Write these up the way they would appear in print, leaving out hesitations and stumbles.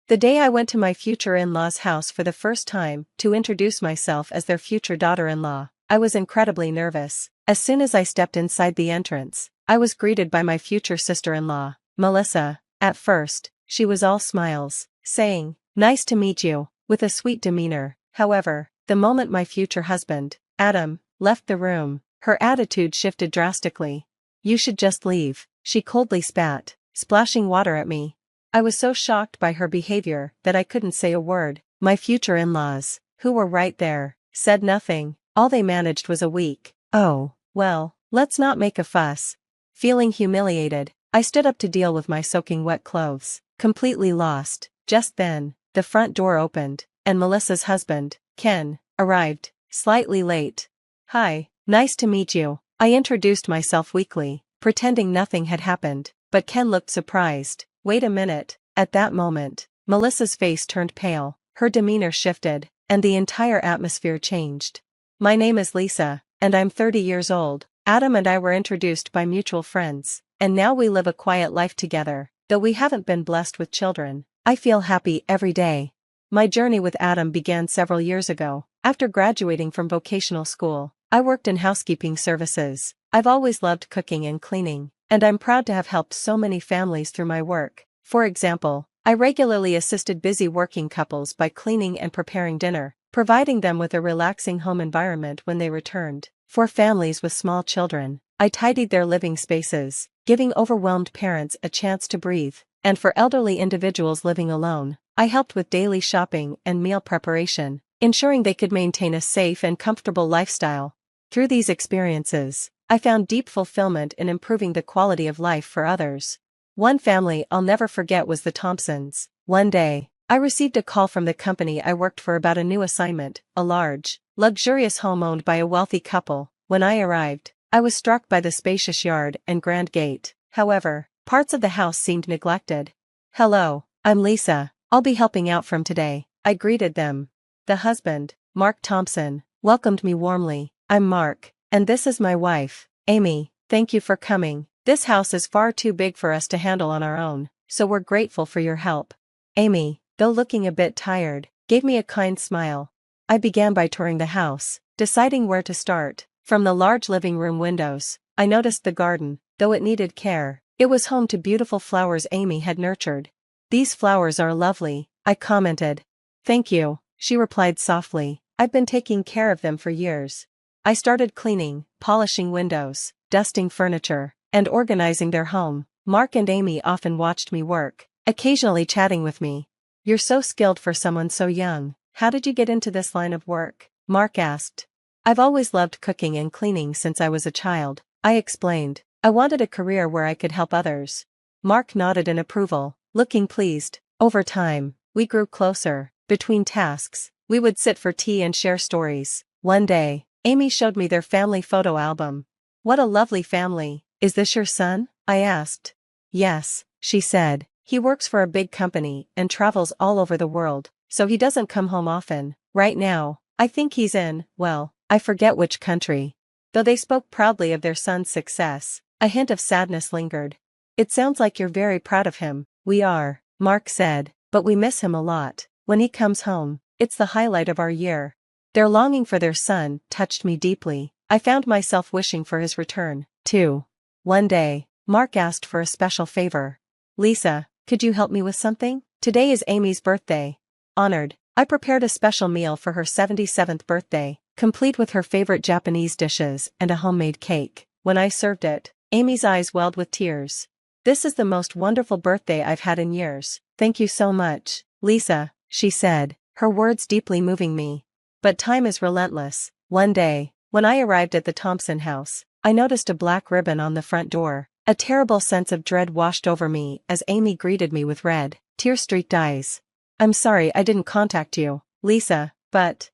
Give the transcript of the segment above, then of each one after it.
The day I went to my future in-laws' house for the first time to introduce myself as their future daughter-in-law, I was incredibly nervous. As soon as I stepped inside the entrance, I was greeted by my future sister-in-law, Melissa. At first, she was all smiles, saying, "Nice to meet you," with a sweet demeanor. However, the moment my future husband, Adam, left the room, her attitude shifted drastically. "You should just leave," she coldly spat, splashing water at me. I was so shocked by her behavior that I couldn't say a word. My future in-laws, who were right there, said nothing. All they managed was a weak, "Oh, well, let's not make a fuss." Feeling humiliated, I stood up to deal with my soaking wet clothes, completely lost. Just then, the front door opened, and Melissa's husband, Ken, arrived, slightly late. "Hi, nice to meet you." I introduced myself weakly, pretending nothing had happened, but Ken looked surprised. "Wait a minute." At that moment, Melissa's face turned pale, her demeanor shifted, and the entire atmosphere changed. "My name is Lisa, and I'm 30 years old. Adam and I were introduced by mutual friends, and now we live a quiet life together. Though we haven't been blessed with children, I feel happy every day." My journey with Adam began several years ago. After graduating from vocational school, I worked in housekeeping services. I've always loved cooking and cleaning, and I'm proud to have helped so many families through my work. For example, I regularly assisted busy working couples by cleaning and preparing dinner, providing them with a relaxing home environment when they returned. For families with small children, I tidied their living spaces, giving overwhelmed parents a chance to breathe. And for elderly individuals living alone, I helped with daily shopping and meal preparation, ensuring they could maintain a safe and comfortable lifestyle. Through these experiences, I found deep fulfillment in improving the quality of life for others. One family I'll never forget was the Thompsons. One day, I received a call from the company I worked for about a new assignment, a large, luxurious home owned by a wealthy couple. When I arrived, I was struck by the spacious yard and grand gate. However, parts of the house seemed neglected. "Hello, I'm Lisa. I'll be helping out from today," I greeted them. The husband, Mark Thompson, welcomed me warmly. "I'm Mark, and this is my wife, Amy. Thank you for coming. This house is far too big for us to handle on our own, so we're grateful for your help." Amy, though looking a bit tired, gave me a kind smile. I began by touring the house, deciding where to start. From the large living room windows, I noticed the garden. Though it needed care, it was home to beautiful flowers Amy had nurtured. "These flowers are lovely," I commented. "Thank you," she replied softly. "I've been taking care of them for years." I started cleaning, polishing windows, dusting furniture, and organizing their home. Mark and Amy often watched me work, occasionally chatting with me. "You're so skilled for someone so young. How did you get into this line of work?" Mark asked. "I've always loved cooking and cleaning since I was a child," I explained. "I wanted a career where I could help others." Mark nodded in approval, looking pleased. Over time, we grew closer. Between tasks, we would sit for tea and share stories. One day, Amy showed me their family photo album. "What a lovely family. Is this your son?" I asked. "Yes," she said. "He works for a big company and travels all over the world, so he doesn't come home often. Right now, I think he's in, well, I forget which country." Though they spoke proudly of their son's success, a hint of sadness lingered. "It sounds like you're very proud of him." "We are," Mark said, "but we miss him a lot. When he comes home, it's the highlight of our year." Their longing for their son touched me deeply. I found myself wishing for his return, too. One day, Mark asked for a special favor. "Lisa, could you help me with something? Today is Amy's birthday." Honored, I prepared a special meal for her 77th birthday, complete with her favorite Japanese dishes and a homemade cake. When I served it, Amy's eyes welled with tears. "This is the most wonderful birthday I've had in years. Thank you so much, Lisa," she said, her words deeply moving me. But time is relentless. One day, when I arrived at the Thompson house, I noticed a black ribbon on the front door. A terrible sense of dread washed over me as Amy greeted me with red, tear-streaked eyes. "I'm sorry I didn't contact you, Lisa, but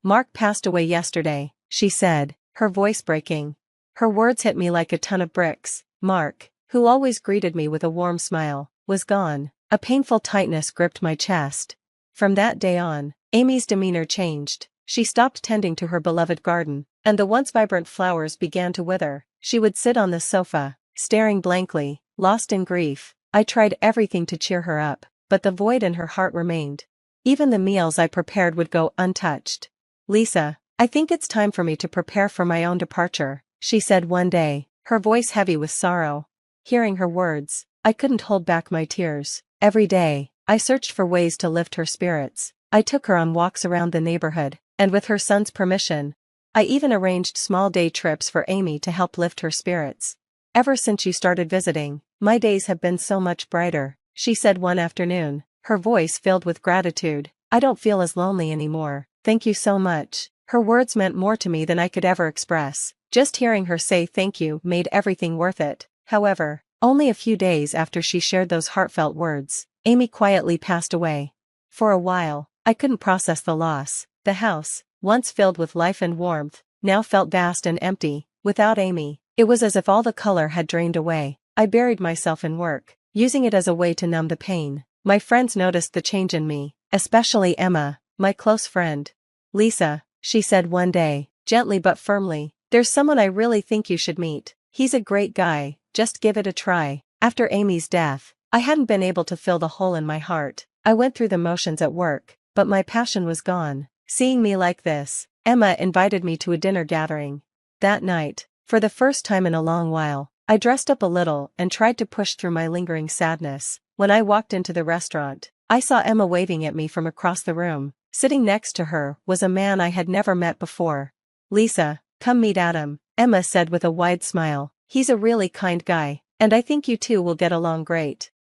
Mark passed away yesterday," she said, her voice breaking. Her words hit me like a ton of bricks. Mark, who always greeted me with a warm smile, was gone. A painful tightness gripped my chest. From that day on, Amy's demeanor changed. She stopped tending to her beloved garden, and the once vibrant flowers began to wither. She would sit on the sofa, staring blankly, lost in grief. I tried everything to cheer her up, but the void in her heart remained. Even the meals I prepared would go untouched. "Lisa, I think it's time for me to prepare for my own departure," she said one day, her voice heavy with sorrow. Hearing her words, I couldn't hold back my tears. Every day, I searched for ways to lift her spirits. I took her on walks around the neighborhood, and with her son's permission, I even arranged small day trips for Amy to help lift her spirits. "Ever since you started visiting, my days have been so much brighter," she said one afternoon, her voice filled with gratitude. "I don't feel as lonely anymore. Thank you so much." Her words meant more to me than I could ever express. Just hearing her say thank you made everything worth it. However, only a few days after she shared those heartfelt words, Amy quietly passed away. For a while, I couldn't process the loss. The house, once filled with life and warmth, now felt vast and empty. Without Amy, it was as if all the color had drained away. I buried myself in work, using it as a way to numb the pain. My friends noticed the change in me, especially Emma, my close friend. "Lisa," she said one day, gently but firmly, "there's someone I really think you should meet. He's a great guy, just give it a try." After Amy's death, I hadn't been able to fill the hole in my heart. I went through the motions at work, but my passion was gone. Seeing me like this, Emma invited me to a dinner gathering. That night, for the first time in a long while, I dressed up a little and tried to push through my lingering sadness. When I walked into the restaurant, I saw Emma waving at me from across the room. Sitting next to her was a man I had never met before. "Lisa, come meet Adam," Emma said with a wide smile. "He's a really kind guy, and I think you two will get along great."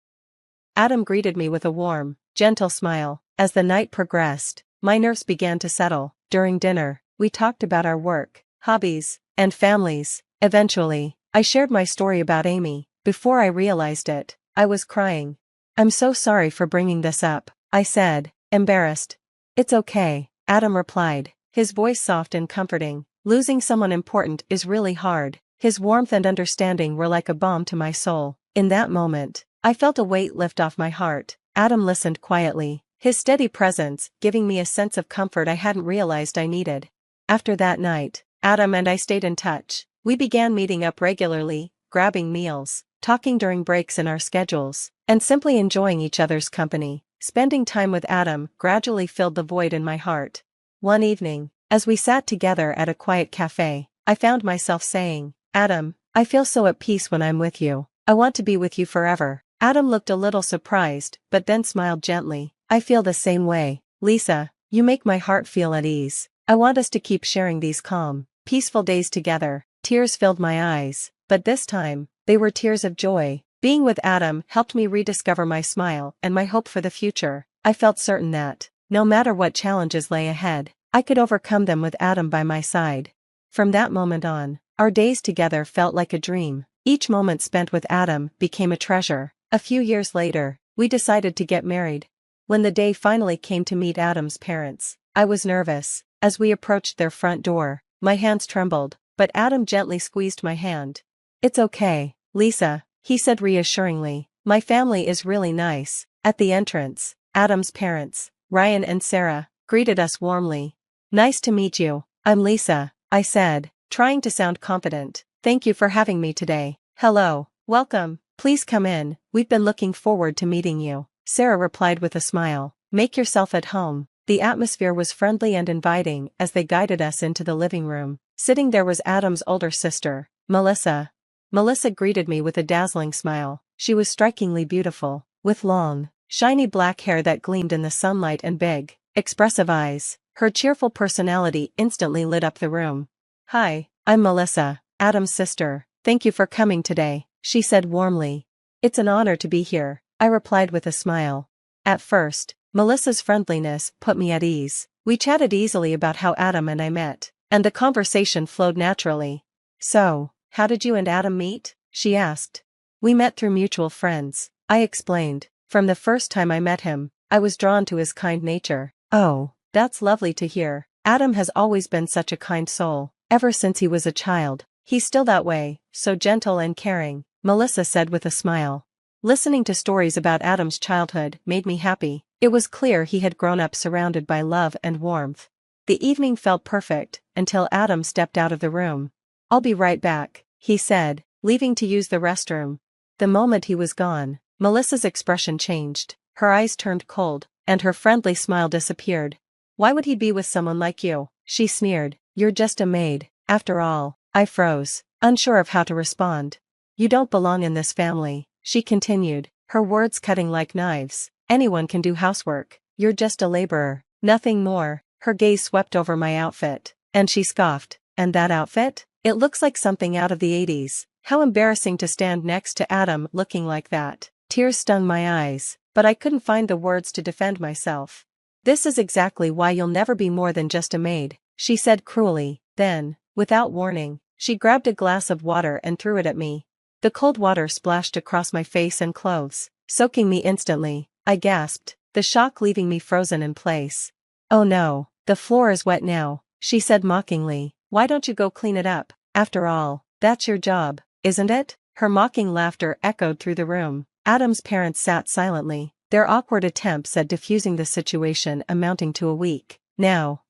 Adam greeted me with a warm, gentle smile. As the night progressed, my nerves began to settle. During dinner, we talked about our work, hobbies, and families. Eventually, I shared my story about Amy. Before I realized it, I was crying. "I'm so sorry for bringing this up," I said, embarrassed. "It's okay," Adam replied, his voice soft and comforting. "Losing someone important is really hard." His warmth and understanding were like a balm to my soul. In that moment, I felt a weight lift off my heart. Adam listened quietly, his steady presence giving me a sense of comfort I hadn't realized I needed. After that night, Adam and I stayed in touch. We began meeting up regularly, grabbing meals, talking during breaks in our schedules, and simply enjoying each other's company. Spending time with Adam gradually filled the void in my heart. One evening, as we sat together at a quiet cafe, I found myself saying, "Adam, I feel so at peace when I'm with you. I want to be with you forever." Adam looked a little surprised, but then smiled gently. "I feel the same way, Lisa. You make my heart feel at ease. I want us to keep sharing these calm, peaceful days together." Tears filled my eyes, but this time, they were tears of joy. Being with Adam helped me rediscover my smile and my hope for the future. I felt certain that, no matter what challenges lay ahead, I could overcome them with Adam by my side. From that moment on, our days together felt like a dream. Each moment spent with Adam became a treasure. A few years later, we decided to get married. When the day finally came to meet Adam's parents, I was nervous. As we approached their front door, my hands trembled, but Adam gently squeezed my hand. "It's okay, Lisa," he said reassuringly. "My family is really nice." At the entrance, Adam's parents, Ryan and Sarah, greeted us warmly. "Nice to meet you. I'm Lisa," I said, trying to sound confident. "Thank you for having me today." "Hello, welcome. Please come in, we've been looking forward to meeting you," Sarah replied with a smile. "Make yourself at home." The atmosphere was friendly and inviting as they guided us into the living room. Sitting there was Adam's older sister, Melissa. Melissa greeted me with a dazzling smile. She was strikingly beautiful, with long, shiny black hair that gleamed in the sunlight and big, expressive eyes. Her cheerful personality instantly lit up the room. "Hi, I'm Melissa, Adam's sister. Thank you for coming today," she said warmly. "It's an honor to be here," I replied with a smile. At first, Melissa's friendliness put me at ease. We chatted easily about how Adam and I met, and the conversation flowed naturally. "So, how did you and Adam meet?" she asked. "We met through mutual friends," I explained. "From the first time I met him, I was drawn to his kind nature." "Oh, that's lovely to hear. Adam has always been such a kind soul, ever since he was a child. He's still that way, so gentle and caring," Melissa said with a smile. Listening to stories about Adam's childhood made me happy. It was clear he had grown up surrounded by love and warmth. The evening felt perfect, until Adam stepped out of the room. "I'll be right back," he said, leaving to use the restroom. The moment he was gone, Melissa's expression changed. Her eyes turned cold, and her friendly smile disappeared. "Why would he be with someone like you?" she sneered. "You're just a maid, after all." I froze, unsure of how to respond. "You don't belong in this family," she continued, her words cutting like knives. "Anyone can do housework. You're just a laborer, nothing more." Her gaze swept over my outfit, and she scoffed. "And that outfit? It looks like something out of the 80s. How embarrassing to stand next to Adam looking like that." Tears stung my eyes, but I couldn't find the words to defend myself. "This is exactly why you'll never be more than just a maid," she said cruelly. Then, without warning, she grabbed a glass of water and threw it at me. The cold water splashed across my face and clothes, soaking me instantly. I gasped, the shock leaving me frozen in place. "Oh no, the floor is wet now," she said mockingly. "Why don't you go clean it up? After all, that's your job, isn't it?" Her mocking laughter echoed through the room. Adam's parents sat silently, their awkward attempts at diffusing the situation amounting to a week. Now,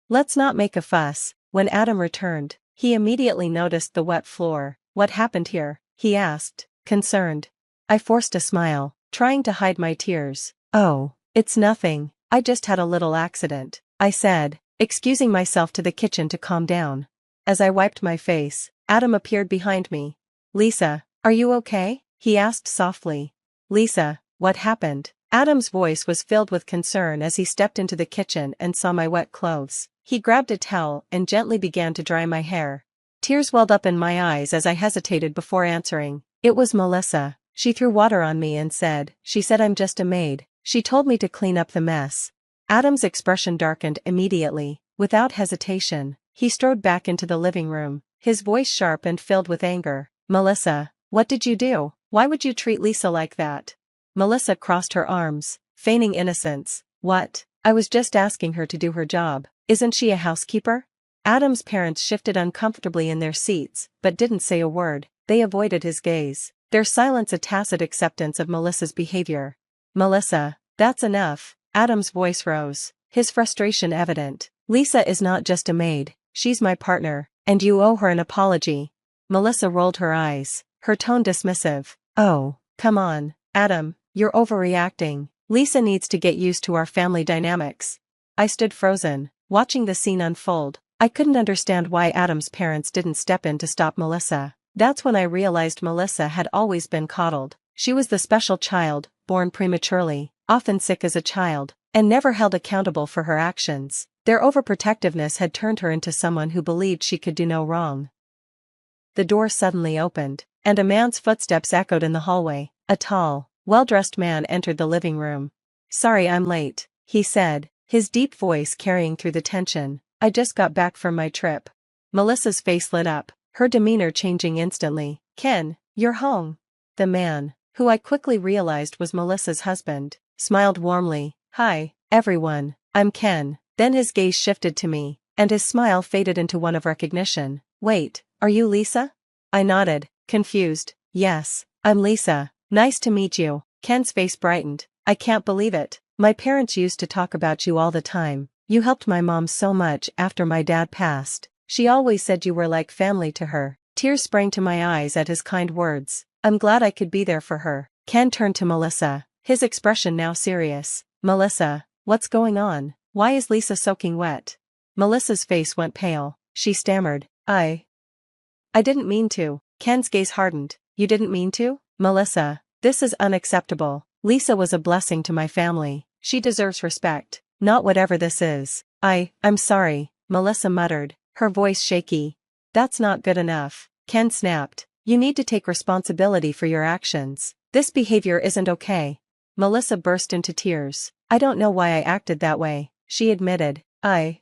let's not make a fuss." When Adam returned, he immediately noticed the wet floor. "What happened here?" he asked, concerned. I forced a smile, trying to hide my tears. "Oh, it's nothing. I just had a little accident," I said, excusing myself to the kitchen to calm down. As I wiped my face, Adam appeared behind me. "Lisa, are you okay?" he asked softly. "Lisa, what happened?" Adam's voice was filled with concern as he stepped into the kitchen and saw my wet clothes. He grabbed a towel and gently began to dry my hair. Tears welled up in my eyes as I hesitated before answering. "It was Melissa. She threw water on me and she said I'm just a maid. She told me to clean up the mess." Adam's expression darkened immediately. Without hesitation, he strode back into the living room, his voice sharp and filled with anger. "Melissa, what did you do? Why would you treat Lisa like that?" Melissa crossed her arms, feigning innocence. "What? I was just asking her to do her job. Isn't she a housekeeper?" Adam's parents shifted uncomfortably in their seats, but didn't say a word. They avoided his gaze, their silence a tacit acceptance of Melissa's behavior. "Melissa, that's enough." Adam's voice rose, his frustration evident. "Lisa is not just a maid, she's my partner, and you owe her an apology." Melissa rolled her eyes, her tone dismissive. "Oh, come on, Adam, you're overreacting. Lisa needs to get used to our family dynamics." I stood frozen, watching the scene unfold. I couldn't understand why Adam's parents didn't step in to stop Melissa. That's when I realized Melissa had always been coddled. She was the special child, born prematurely, often sick as a child, and never held accountable for her actions. Their overprotectiveness had turned her into someone who believed she could do no wrong. The door suddenly opened, and a man's footsteps echoed in the hallway. A tall, well-dressed man entered the living room. "Sorry I'm late," he said, his deep voice carrying through the tension. "I just got back from my trip." Melissa's face lit up, her demeanor changing instantly. "Ken, you're home." The man, who I quickly realized was Melissa's husband, smiled warmly. "Hi, everyone, I'm Ken." Then his gaze shifted to me, and his smile faded into one of recognition. "Wait, are you Lisa?" I nodded, confused. "Yes, I'm Lisa. Nice to meet you." Ken's face brightened. "I can't believe it. My parents used to talk about you all the time. You helped my mom so much after my dad passed. She always said you were like family to her." Tears sprang to my eyes at his kind words. "I'm glad I could be there for her." Ken turned to Melissa, his expression now serious. "Melissa, what's going on? Why is Lisa soaking wet?" Melissa's face went pale. She stammered, I didn't mean to." Ken's gaze hardened. "You didn't mean to? Melissa, this is unacceptable. Lisa was a blessing to my family. She deserves respect, not whatever this is." I'm sorry," Melissa muttered, her voice shaky. "That's not good enough," Ken snapped. "You need to take responsibility for your actions. This behavior isn't okay." Melissa burst into tears. "I don't know why I acted that way," she admitted. I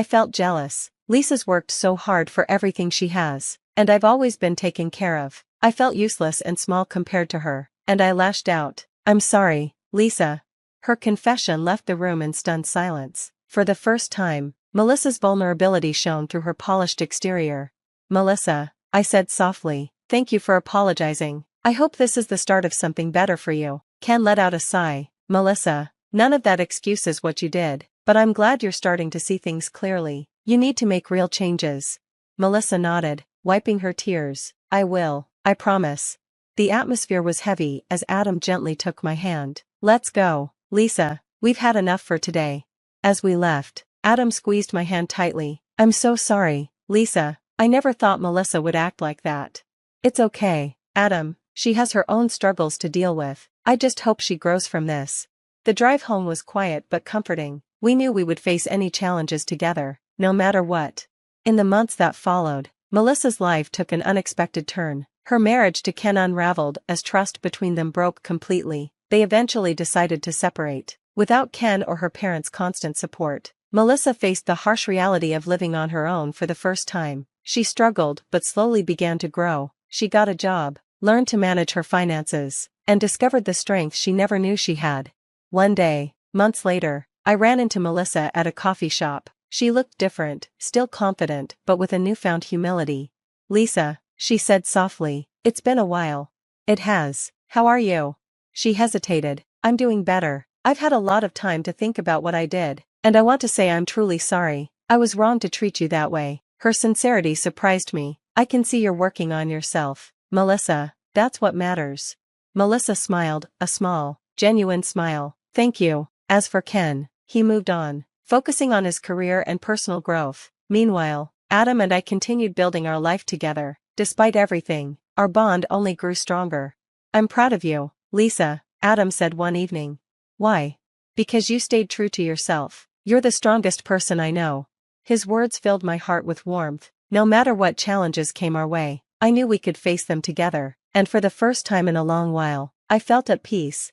felt jealous. Lisa's worked so hard for everything she has, and I've always been taken care of. I felt useless and small compared to her, and I lashed out. "I'm sorry, Lisa." Her confession left the room in stunned silence. For the first time, Melissa's vulnerability shone through her polished exterior. "Melissa," I said softly, "thank you for apologizing. I hope this is the start of something better for you." Ken let out a sigh. "Melissa, none of that excuses what you did, but I'm glad you're starting to see things clearly. You need to make real changes." Melissa nodded, wiping her tears. "I will, I promise." The atmosphere was heavy as Adam gently took my hand. "Let's go, Lisa, we've had enough for today." As we left, Adam squeezed my hand tightly. "I'm so sorry, Lisa, I never thought Melissa would act like that." "It's okay, Adam, she has her own struggles to deal with. I just hope she grows from this." The drive home was quiet but comforting. We knew we would face any challenges together, no matter what. In the months that followed, Melissa's life took an unexpected turn. Her marriage to Ken unraveled as trust between them broke completely. They eventually decided to separate. Without Ken or her parents' constant support, Melissa faced the harsh reality of living on her own for the first time. She struggled but slowly began to grow. She got a job, learned to manage her finances, and discovered the strength she never knew she had. One day, months later, I ran into Melissa at a coffee shop. She looked different, still confident but with a newfound humility. "Lisa," she said softly, "it's been a while." "It has. How are you?" She hesitated. "I'm doing better. I've had a lot of time to think about what I did, and I want to say I'm truly sorry. I was wrong to treat you that way." Her sincerity surprised me. "I can see you're working on yourself, Melissa, that's what matters." Melissa smiled, a small, genuine smile. "Thank you." As for Ken, he moved on, focusing on his career and personal growth. Meanwhile, Adam and I continued building our life together. Despite everything, our bond only grew stronger. "I'm proud of you, Lisa," Adam said one evening. "Why?" "Because you stayed true to yourself. You're the strongest person I know." His words filled my heart with warmth. No matter what challenges came our way, I knew we could face them together, and for the first time in a long while, I felt at peace.